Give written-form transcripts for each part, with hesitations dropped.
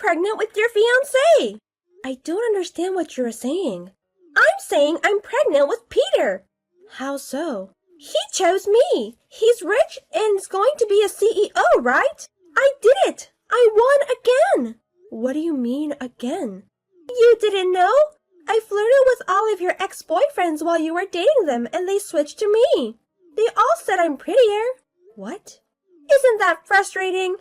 pregnant with your fiancé. I don't understand what you're saying. I'm saying I'm pregnant with Peter. How so? He chose me. He's rich and is going to be a CEO, right? I did it. I won again. What do you mean again? You didn't know? I flirted with all of your ex-boyfriends while you were dating them and they switched to me. They all said I'm prettier. What? Isn't that frustrating?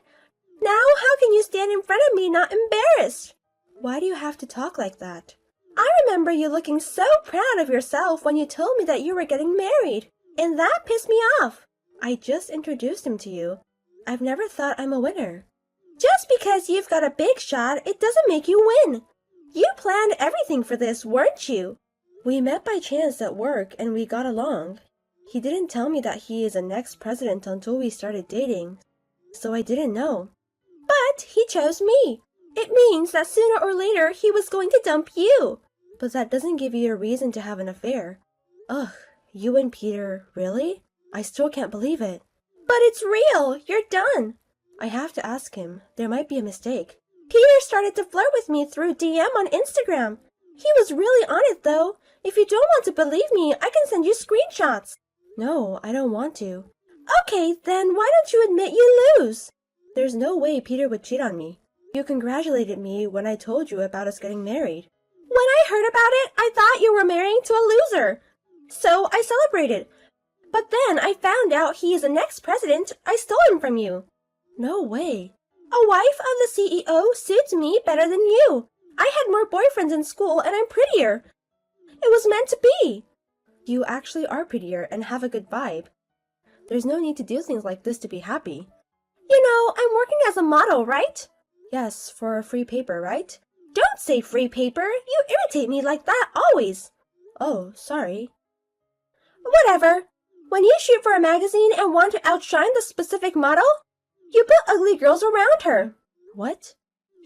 Now how can you stand in front of me not embarrassed? Why do you have to talk like that? I remember you looking so proud of yourself when you told me that you were getting married, and that pissed me off. I just introduced him to you. I've never thought I'm a winner. Just because you've got a big shot, it doesn't make you win. You planned everything for this, weren't you? We met by chance at work and we got along. He didn't tell me that he is the next president until we started dating, so I didn't know. But he chose me. It means that sooner or later he was going to dump you. But that doesn't give you a reason to have an affair. Ugh, you and Peter, really? I still can't believe it. But it's real. You're done. I have to ask him. There might be a mistake. Peter started to flirt with me through DM on Instagram. He was really on it though. If you don't want to believe me, I can send you screenshots. No, I don't want to. Okay, then why don't you admit you lose? There's no way Peter would cheat on me. You congratulated me when I told you about us getting married. When I heard about it, I thought you were marrying to a loser. So I celebrated. But then I found out he is the next president. I stole him from you. No way. A wife of the CEO suits me better than you. I had more boyfriends in school and I'm prettier. It was meant to be. You actually are prettier and have a good vibe. There's no need to do things like this to be happy. You know, I'm working as a model, right? Yes, for a free paper, right? Don't say free paper. You irritate me like that always. Oh, sorry. Whatever. When you shoot for a magazine and want to outshine the specific model, you put ugly girls around her. What?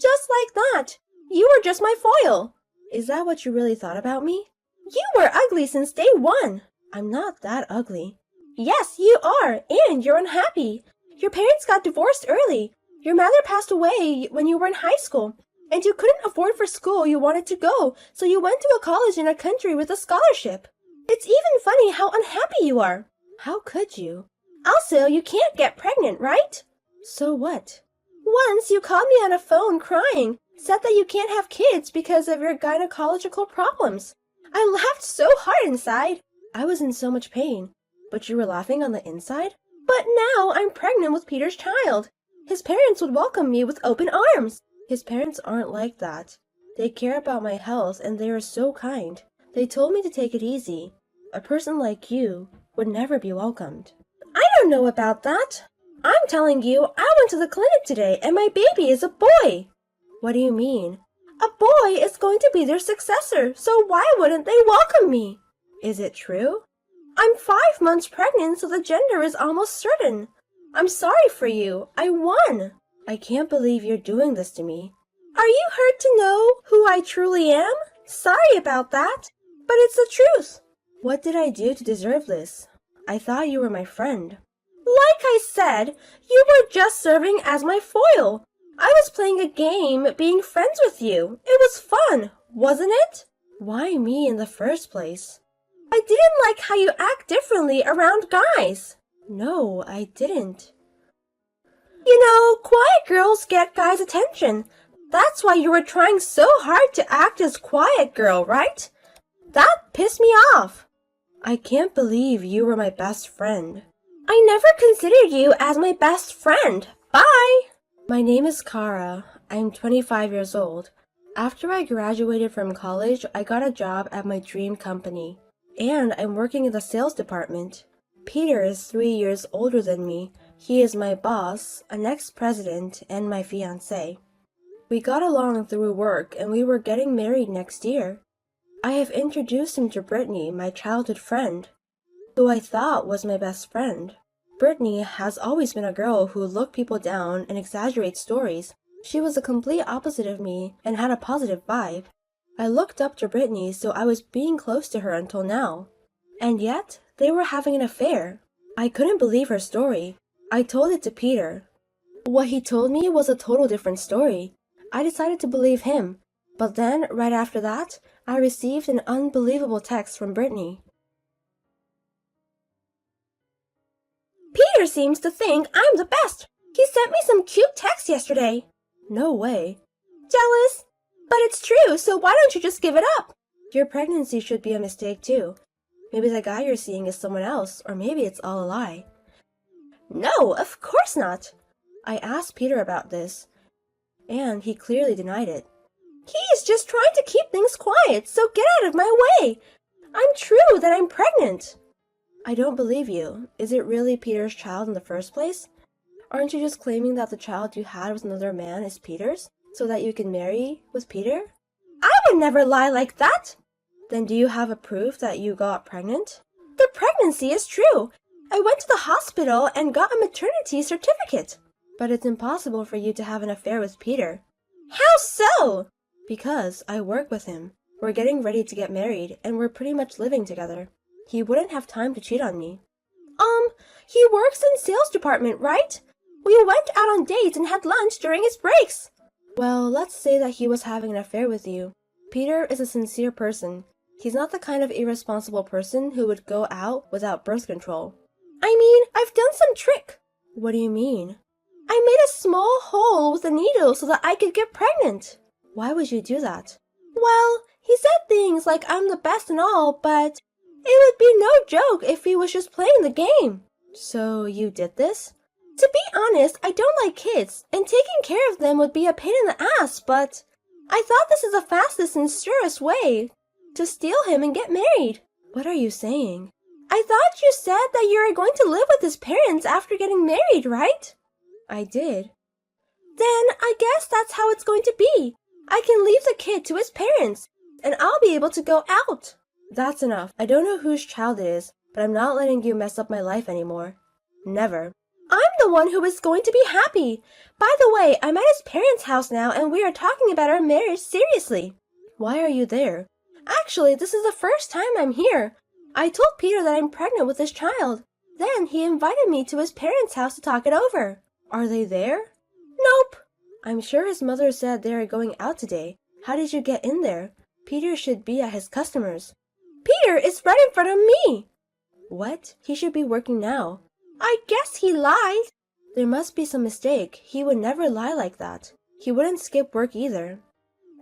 Just like that. You were just my foil. Is that what you really thought about me? You were ugly since day one. I'm not that ugly. Yes, you are, and you're unhappy. Your parents got divorced early. Your mother passed away when you were in high school, and you couldn't afford for school you wanted to go, so you went to a college in a country with a scholarship. It's even funny how unhappy you are. How could you? Also, you can't get pregnant, right? So what? Once you called me on a phone crying, said that you can't have kids because of your gynecological problems. I laughed so hard inside. I was in so much pain. But you were laughing on the inside? But now I'm pregnant with Peter's child. His parents would welcome me with open arms. His parents aren't like that. They care about my health and they are so kind. They told me to take it easy. A person like you would never be welcomed. I don't know about that. I'm telling you, I went to the clinic today and my baby is a boy. What do you mean? A boy is going to be their successor, so why wouldn't they welcome me? Is it true? I'm 5 months pregnant, so the gender is almost certain. I'm sorry for you. I won. I can't believe you're doing this to me. Are you hurt to know who I truly am? Sorry about that, but it's the truth. What did I do to deserve this? I thought you were my friend. Like I said, you were just serving as my foil. I was playing a game, being friends with you. It was fun, wasn't it? Why me in the first place? I didn't like how you act differently around guys. No, I didn't. You know, quiet girls get guys' attention. That's why you were trying so hard to act as quiet girl, right? That pissed me off. I can't believe you were my best friend. I never considered you as my best friend. Bye. My name is Kara. I'm 25 years old. After I graduated from college, I got a job at my dream company. And I'm working in the sales department. Peter is 3 years older than me. He is my boss, an ex-president, and my fiancé. We got along through work and we were getting married next year. I have introduced him to Brittany, my childhood friend, who I thought was my best friend. Brittany has always been a girl who looked people down and exaggerates stories. She was the complete opposite of me and had a positive vibe. I looked up to Brittany, so I was being close to her until now. And yet, they were having an affair. I couldn't believe her story. I told it to Peter. What he told me was a total different story. I decided to believe him. But then, right after that, I received an unbelievable text from Brittany. Peter seems to think I'm the best. He sent me some cute text yesterday. No way. Jealous? But it's true, so why don't you just give it up? Your pregnancy should be a mistake too. Maybe the guy you're seeing is someone else, or maybe it's all a lie. No, of course not. I asked Peter about this, and he clearly denied it. He's just trying to keep things quiet, so get out of my way. I'm true that I'm pregnant. I don't believe you. Is it really Peter's child in the first place? Aren't you just claiming that the child you had with another man is Peter's, so that you can marry with Peter? I would never lie like that. Then do you have a proof that you got pregnant? The pregnancy is true. I went to the hospital and got a maternity certificate. But it's impossible for you to have an affair with Peter. How so? Because I work with him. We're getting ready to get married, and we're pretty much living together. He wouldn't have time to cheat on me. He works in sales department, right? We went out on dates and had lunch during his breaks. Well, let's say that he was having an affair with you. Peter is a sincere person. He's not the kind of irresponsible person who would go out without birth control. I mean, I've done some trick. What do you mean? I made a small hole with a needle so that I could get pregnant. Why would you do that? Well, he said things like I'm the best and all, but it would be no joke if he was just playing the game. So you did this? To be honest, I don't like kids, and taking care of them would be a pain in the ass, but I thought this is the fastest and surest way to steal him and get married. What are you saying? I thought you said that you were going to live with his parents after getting married, right? I did. Then I guess that's how it's going to be. I can leave the kid to his parents, and I'll be able to go out. That's enough. I don't know whose child it is, but I'm not letting you mess up my life anymore. Never. I'm the one who is going to be happy. By the way, I'm at his parents' house now, and we are talking about our marriage seriously. Why are you there? Actually, this is the first time I'm here. I told Peter that I'm pregnant with his child. Then he invited me to his parents' house to talk it over. Are they there? Nope. I'm sure his mother said they are going out today. How did you get in there? Peter should be at his customers. Peter is right in front of me. What? He should be working now. I guess he lied. There must be some mistake. He would never lie like that. He wouldn't skip work either.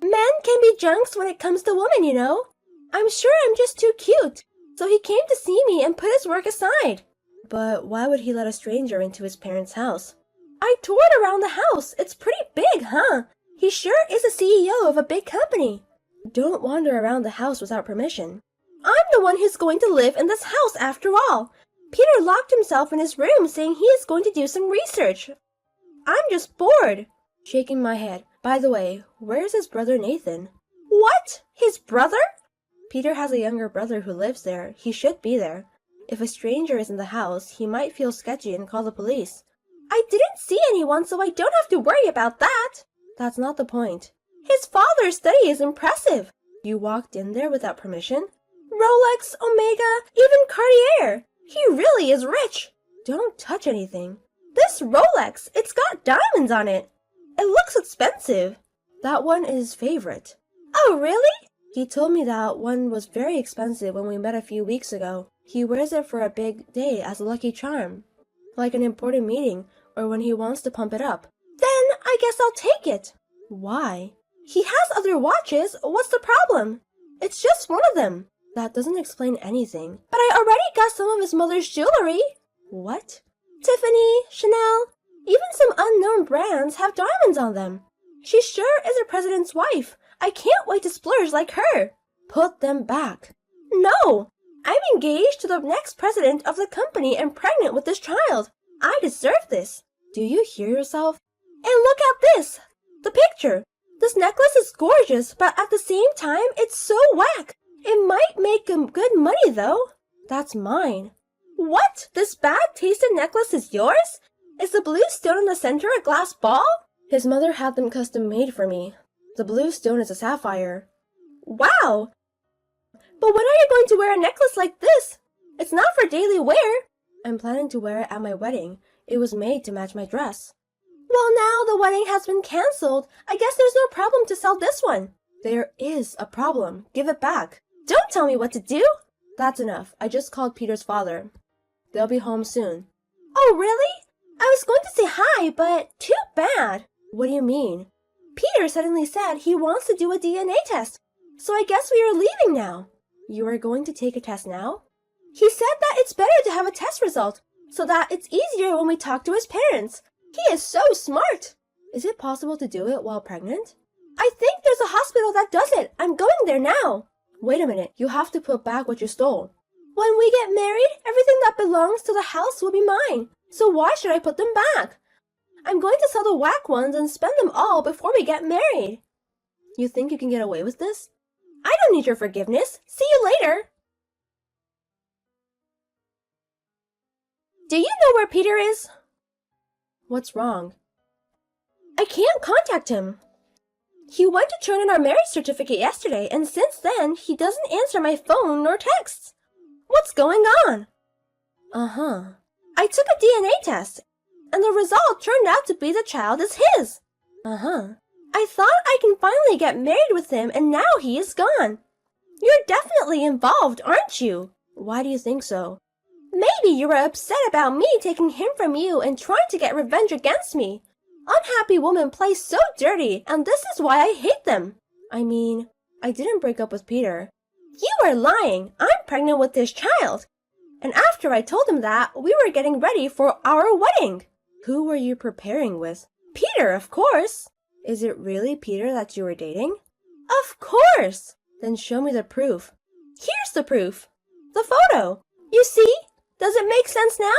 Men can be junks when it comes to women, you know. I'm sure I'm just too cute. So he came to see me and put his work aside. But why would he let a stranger into his parents' house? I toured around the house. It's pretty big, huh? He sure is the CEO of a big company. Don't wander around the house without permission. I'm the one who's going to live in this house after all. Peter locked himself in his room saying he is going to do some research. I'm just bored. Shaking my head. By the way, where's his brother Nathan? What? His brother? Peter has a younger brother who lives there. He should be there. If a stranger is in the house, he might feel sketchy and call the police. I didn't see anyone, so I don't have to worry about that. That's not the point. His father's study is impressive. You walked in there without permission? Rolex, Omega, even Cartier. He really is rich. Don't touch anything. This Rolex, it's got diamonds on it. It looks expensive. That one is his favorite. Oh, really? He told me that one was very expensive when we met a few weeks ago. He wears it for a big day as a lucky charm, like an important meeting or when he wants to pump it up. Then I guess I'll take it. Why? He has other watches. What's the problem? It's just one of them. That doesn't explain anything. But I already got some of his mother's jewelry. What? Tiffany, Chanel, even some unknown brands have diamonds on them. She sure is a president's wife. I can't wait to splurge like her. Put them back. No! I'm engaged to the next president of the company and pregnant with this child. I deserve this. Do you hear yourself? And look at this! The picture. This necklace is gorgeous, but at the same time, it's so whack. It might make good money, though. That's mine. What? This bad-tasted necklace is yours? Is the blue stone in the center a glass ball? His mother had them custom-made for me. The blue stone is a sapphire. Wow! But when are you going to wear a necklace like this? It's not for daily wear. I'm planning to wear it at my wedding. It was made to match my dress. Well, now the wedding has been cancelled. I guess there's no problem to sell this one. There is a problem. Give it back. Don't tell me what to do. That's enough. I just called Peter's father. They'll be home soon. Oh, really? I was going to say hi, but too bad. What do you mean? Peter suddenly said he wants to do a DNA test, so I guess we are leaving now. You are going to take a test now? He said that it's better to have a test result, so that it's easier when we talk to his parents. He is so smart. Is it possible to do it while pregnant? I think there's a hospital that does it. I'm going there now. Wait a minute. You have to put back what you stole. When we get married, everything that belongs to the house will be mine. So why should I put them back? I'm going to sell the whack ones and spend them all before we get married. You think you can get away with this? I don't need your forgiveness. See you later. Do you know where Peter is? What's wrong? I can't contact him. He went to turn in our marriage certificate yesterday, and since then, he doesn't answer my phone nor texts. What's going on? I took a DNA test, and the result turned out to be the child is his. I thought I can finally get married with him, and now he is gone. You're definitely involved, aren't you? Why do you think so? Maybe you were upset about me taking him from you and trying to get revenge against me. Unhappy women play so dirty, and this is why I hate them. I mean, I didn't break up with Peter. You are lying. I'm pregnant with this child. And after I told him that, we were getting ready for our wedding. Who were you preparing with? Peter, of course. Is it really Peter that you were dating? Of course. Then show me the proof. Here's the proof. The photo. You see? Does it make sense now?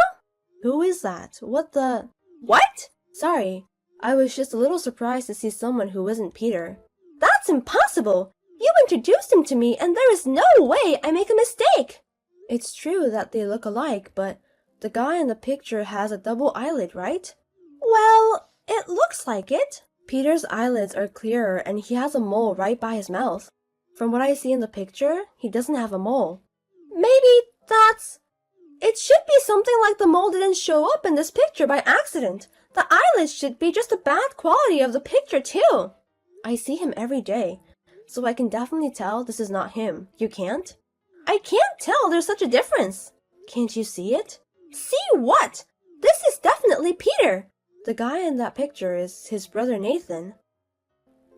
Who is that? What? Sorry. I was just a little surprised to see someone who isn't Peter. That's impossible! You introduced him to me, and there is no way I make a mistake! It's true that they look alike, but the guy in the picture has a double eyelid, right? Well, it looks like it. Peter's eyelids are clearer, and he has a mole right by his mouth. From what I see in the picture, he doesn't have a mole. Maybe that's... It should be something like the mole didn't show up in this picture by accident. The eyelids should be just the bad quality of the picture, too. I see him every day, so I can definitely tell this is not him. You can't? I can't tell there's such a difference. Can't you see it? See what? This is definitely Peter. The guy in that picture is his brother Nathan.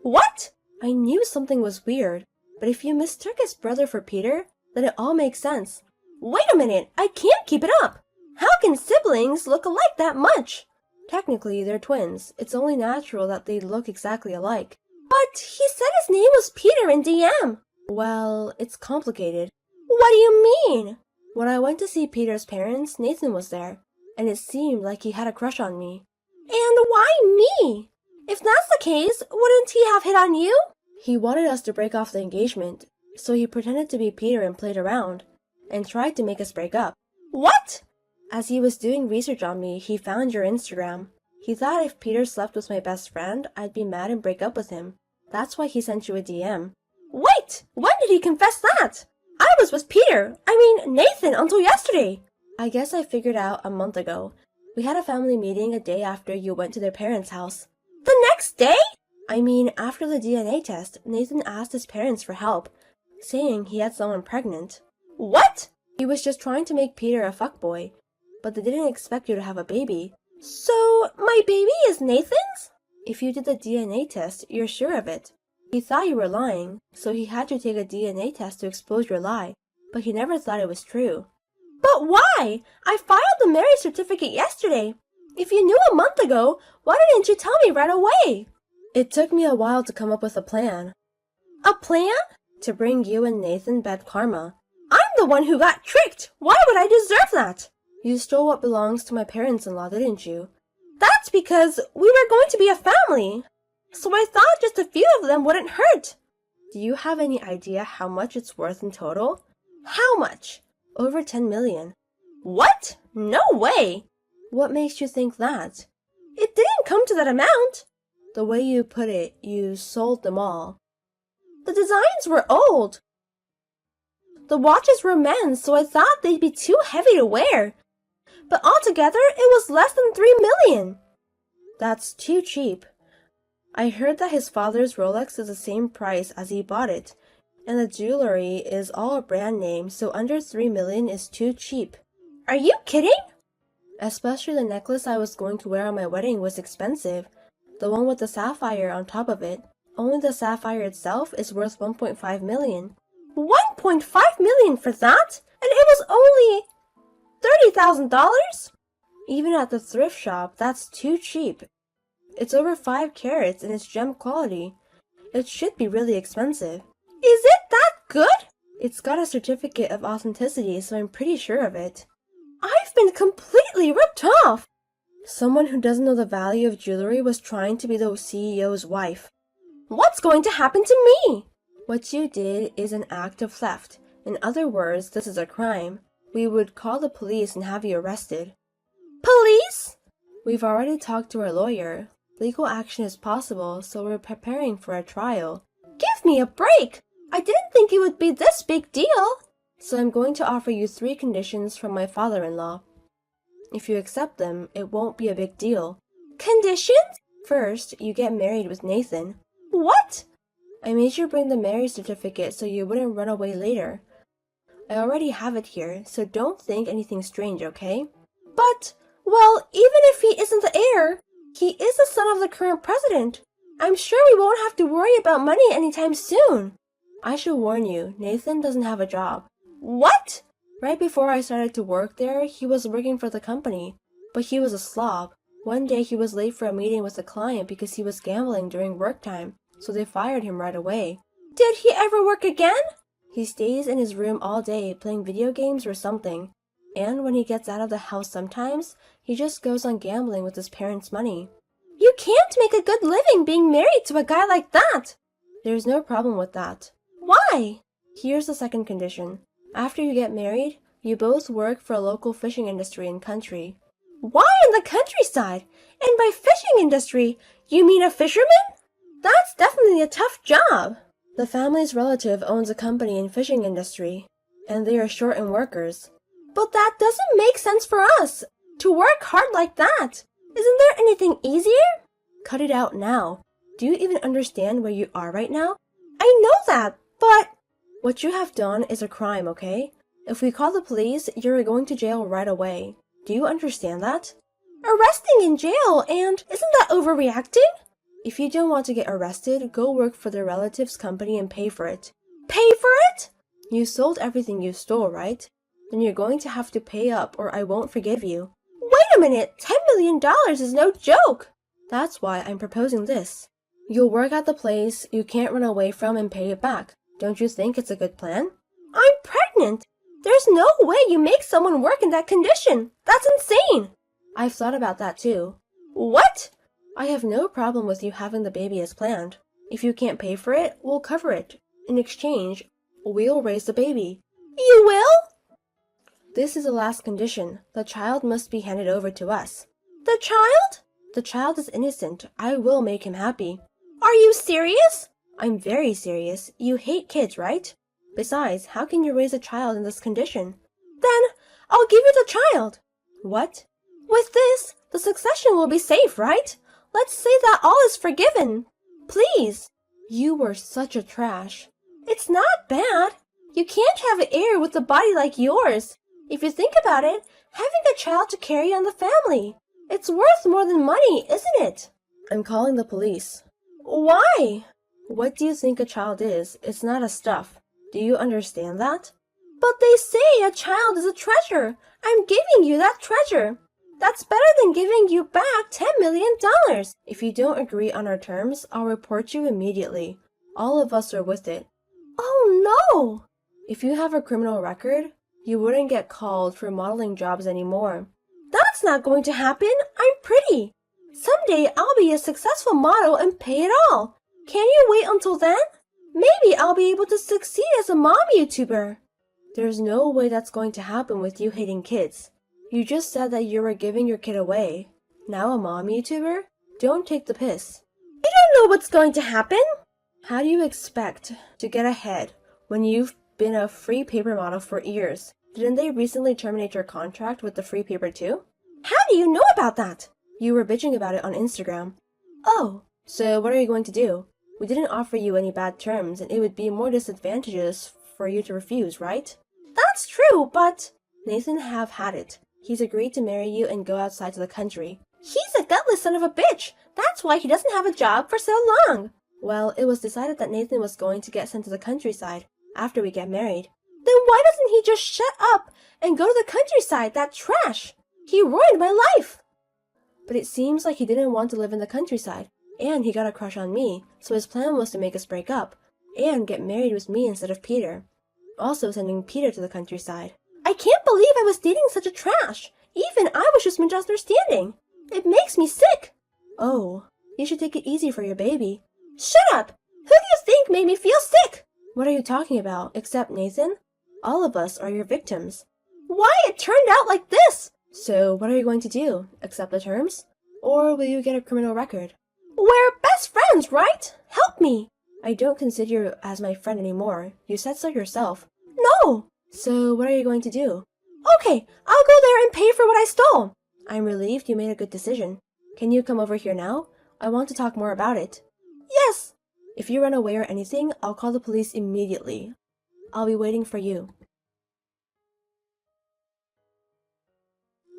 What? I knew something was weird, but if you mistook his brother for Peter, then it all makes sense. Wait a minute, I can't keep it up. How can siblings look alike that much? Technically, they're twins. It's only natural that they look exactly alike. But he said his name was Peter in DM. Well, it's complicated. What do you mean? When I went to see Peter's parents, Nathan was there, and it seemed like he had a crush on me. And why me? If that's the case, wouldn't he have hit on you? He wanted us to break off the engagement, so he pretended to be Peter and played around, and tried to make us break up. What? As he was doing research on me, he found your Instagram. He thought if Peter slept with my best friend, I'd be mad and break up with him. That's why he sent you a DM. Wait! When did he confess that? I was with Nathan until yesterday. I guess I figured out a month ago. We had a family meeting a day after you went to their parents' house. The next day? After the DNA test, Nathan asked his parents for help, saying he had someone pregnant. What? He was just trying to make Peter a fuckboy, but they didn't expect you to have a baby. So, my baby is Nathan's? If you did the DNA test, you're sure of it. He thought you were lying, so he had to take a DNA test to expose your lie, but he never thought it was true. But why? I filed the marriage certificate yesterday. If you knew a month ago, why didn't you tell me right away? It took me a while to come up with a plan. A plan? To bring you and Nathan bad karma. I'm the one who got tricked. Why would I deserve that? You stole what belongs to my parents-in-law, didn't you? That's because we were going to be a family. So I thought just a few of them wouldn't hurt. Do you have any idea how much it's worth in total? How much? Over 10 million. What? No way! What makes you think that? It didn't come to that amount. The way you put it, you sold them all. The designs were old. The watches were men's, so I thought they'd be too heavy to wear. But altogether, it was less than 3 million. That's too cheap. I heard that his father's Rolex is the same price as he bought it, and the jewelry is all brand name, so under 3 million is too cheap. Are you kidding? Especially the necklace I was going to wear on my wedding was expensive. The one with the sapphire on top of it. Only the sapphire itself is worth 1.5 million. 1.5 million for that? And it was only $30,000? Even at the thrift shop, that's too cheap. It's over 5 carats and it's gem quality. It should be really expensive. Is it that good? It's got a certificate of authenticity, so I'm pretty sure of it. I've been completely ripped off! Someone who doesn't know the value of jewelry was trying to be the CEO's wife. What's going to happen to me? What you did is an act of theft. In other words, this is a crime. We would call the police and have you arrested. Police? We've already talked to our lawyer. Legal action is possible, so we're preparing for a trial. Give me a break! I didn't think it would be this big deal. So I'm going to offer you 3 conditions from my father-in-law. If you accept them, it won't be a big deal. Conditions? First, you get married with Nathan. What? I made you bring the marriage certificate so you wouldn't run away later. I already have it here, so don't think anything strange, okay? But, well, even if he isn't the heir, he is the son of the current president. I'm sure we won't have to worry about money anytime soon. I should warn you, Nathan doesn't have a job. What? Right before I started to work there, he was working for the company. But he was a slob. One day he was late for a meeting with a client because he was gambling during work time, so they fired him right away. Did he ever work again? He stays in his room all day playing video games or something. And when he gets out of the house sometimes, he just goes on gambling with his parents' money. You can't make a good living being married to a guy like that. There's no problem with that. Why? Here's the second condition. After you get married, you both work for a local fishing industry and country. Why in the countryside? And by fishing industry, you mean a fisherman? That's definitely a tough job. The family's relative owns a company in fishing industry, and they are short in workers. But that doesn't make sense for us, to work hard like that. Isn't there anything easier? Cut it out now. Do you even understand where you are right now? I know that, but... What you have done is a crime, okay? If we call the police, you're going to jail right away. Do you understand that? Arresting in jail, and isn't that overreacting? If you don't want to get arrested, go work for their relative's company and pay for it. Pay for it? You sold everything you stole, right? Then you're going to have to pay up or I won't forgive you. Wait a minute! $10 million is no joke! That's why I'm proposing this. You'll work at the place you can't run away from and pay it back. Don't you think it's a good plan? I'm pregnant! There's no way you make someone work in that condition! That's insane! I've thought about that too. What? I have no problem with you having the baby as planned. If you can't pay for it, we'll cover it. In exchange, we'll raise the baby. You will? This is the last condition. The child must be handed over to us. The child? The child is innocent. I will make him happy. Are you serious? I'm very serious. You hate kids, right? Besides, how can you raise a child in this condition? Then, I'll give you the child. What? With this, the succession will be safe, right? Let's say that all is forgiven. Please. You were such a trash. It's not bad. You can't have an heir with a body like yours. If you think about it, having a child to carry on the family. It's worth more than money, isn't it? I'm calling the police. Why? What do you think a child is? It's not a stuff. Do you understand that? But they say a child is a treasure. I'm giving you that treasure. That's better than giving you back $10 million. If you don't agree on our terms, I'll report you immediately. All of us are with it. Oh no! If you have a criminal record, you wouldn't get called for modeling jobs anymore. That's not going to happen. I'm pretty. Someday I'll be a successful model and pay it all. Can you wait until then? Maybe I'll be able to succeed as a mom YouTuber. There's no way that's going to happen with you hating kids. You just said that you were giving your kid away. Now a mom YouTuber? Don't take the piss. I don't know what's going to happen. How do you expect to get ahead when you've been a free paper model for years? Didn't they recently terminate your contract with the free paper too? How do you know about that? You were bitching about it on Instagram. Oh, so what are you going to do? We didn't offer you any bad terms, and it would be more disadvantageous for you to refuse, right? That's true, but Nathan have had it. He's agreed to marry you and go outside to the country. He's a gutless son of a bitch. That's why he doesn't have a job for so long. Well, it was decided that Nathan was going to get sent to the countryside after we get married. Then why doesn't he just shut up and go to the countryside? That trash! He ruined my life! But it seems like he didn't want to live in the countryside, and he got a crush on me, so his plan was to make us break up and get married with me instead of Peter. Also sending Peter to the countryside. I can't believe I was dating such a trash. Even I was just misunderstanding. It makes me sick. Oh, you should take it easy for your baby. Shut up! Who do you think made me feel sick? What are you talking about, except Nathan? All of us are your victims. Why it turned out like this? So what are you going to do? Accept the terms? Or will you get a criminal record? We're best friends, right? Help me. I don't consider you as my friend anymore. You said so yourself. No! So what are you going to do? Okay, I'll go there and pay for what I stole. I'm relieved you made a good decision. Can you come over here now? I want to talk more about it. Yes! If you run away or anything, I'll call the police immediately. I'll be waiting for you.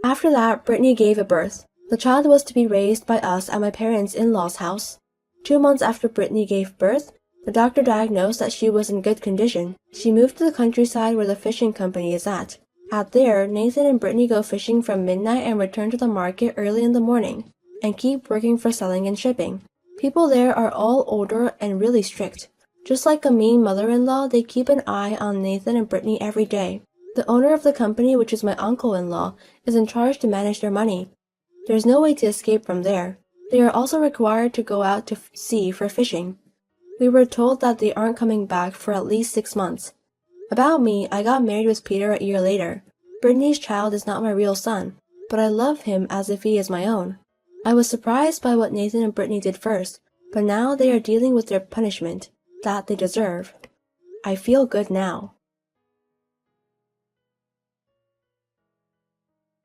After that, Brittany gave a birth. The child was to be raised by us at my parents-in-law's house. 2 months after Brittany gave birth, the doctor diagnosed that she was in good condition. She moved to the countryside where the fishing company is at. Out there, Nathan and Brittany go fishing from midnight and return to the market early in the morning, and keep working for selling and shipping. People there are all older and really strict. Just like a mean mother-in-law, they keep an eye on Nathan and Brittany every day. The owner of the company, which is my uncle-in-law, is in charge to manage their money. There's no way to escape from there. They are also required to go out to sea for fishing. We were told that they aren't coming back for at least 6 months. About me, I got married with Peter a year later. Brittany's child is not my real son, but I love him as if he is my own. I was surprised by what Nathan and Brittany did first, but now they are dealing with their punishment that they deserve. I feel good now.